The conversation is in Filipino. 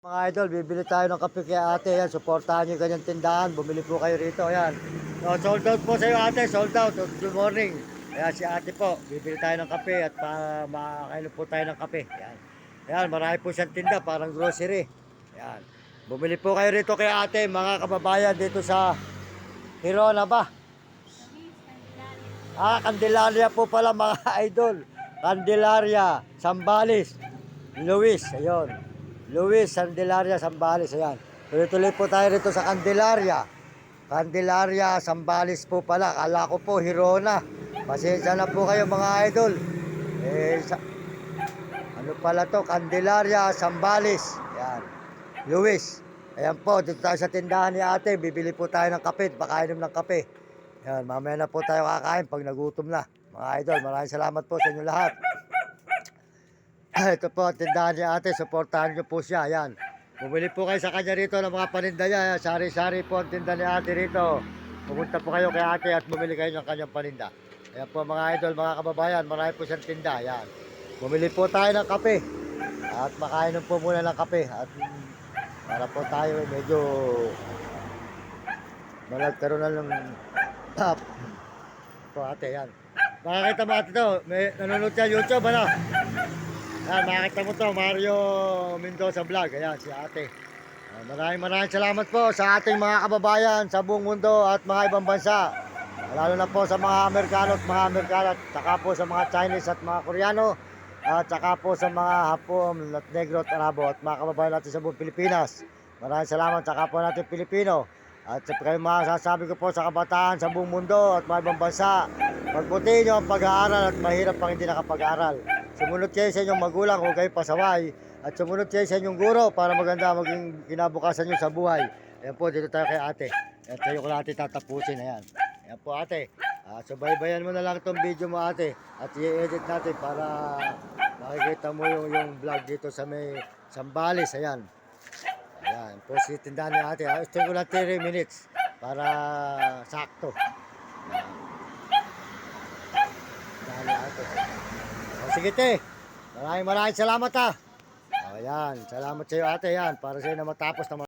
Mga idol, bibili tayo ng kape kay ate. Yan, suportahan nyo yung kanyang tindahan. Bumili po kayo rito. Ayan. So, sold out po sa iyo ate. Sold out. Good morning. Ayan, si ate po. Bibili tayo ng kape at makakainom po tayo ng kape. Ayan. Ayan, marami po siyang tinda. Parang grocery. Ayan. Bumili po kayo rito kay ate. Mga kababayan dito sa Hirona ba? Candelaria po pala mga idol. Candelaria, Sambales, Luis. Ayun. Luis Candelaria, Sambales, ayan. Tuloy-tuloy po tayo rito sa Candelaria. Candelaria, Sambales po pala. Kala ko po, Hirona. Pasensya na po kayo mga idol. Ano pala to? Candelaria, Sambales. Ayan. Luis. Ayan po, dito tayo sa tindahan ni ate. Bibili po tayo ng kape. Pakainom ng kape. Ayan, mamaya na po tayo kakain pag nagutom na. Mga idol, maraming salamat po sa inyo lahat. Ito po, tindahan ni ate, supportahan nyo po siya, yan. Bumili po kayo sa kanya rito ng mga paninda niya, sari-sari po ang tinda ni ate rito. Pumunta po kayo kay ate at bumili kayo ng kanyang paninda. Ayan po mga idol, mga kababayan, marami po siyang tinda, yan. Bumili po tayo ng kape at makainom po muna ng kape at para po tayo medyo malagkaroon na ng po ate, yan. Makakita mo ate to, may nanonood sa YouTube, ano? Ayan, makikita mo to, Mario Mendoza Vlog. Ayan, si ate. Maraming salamat po sa ating mga kababayan sa buong mundo at mga ibang bansa. Lalo na po sa mga Amerikano at saka po sa mga Chinese at mga Koreano. At saka po sa mga Hapon at Negro at Arabo at mga kababayan natin sa buong Pilipinas. Maraming salamat sa kapwa natin Pilipino. At sa kayo mga sasabi ko po sa kabataan sa buong mundo at mga ibang bansa. Pagputi nyo ang pag-aaral at mahirap pang hindi nakapag-aaral. Sumunod kayo sa inyong magulang, huwag kayo pasaway. At sumunod kayo sa inyong guro para maganda maging kinabukasan nyo sa buhay. Ayan po, dito tayo kay ate. At kayo ko natin tatapusin. Ayan. Ayan po ate. Subaybayan mo na lang itong video mo ate. At i-edit natin para makikita mo yung vlog dito sa may Sambales. Ayan. Ayan. Po si tindahan ni ate. Gusto ko lang 3 minutes para sakto. Tindahan ni ate. Sige te, maraming salamat ha. Ayan, salamat sa iyo ate yan, para sa iyo na matapos na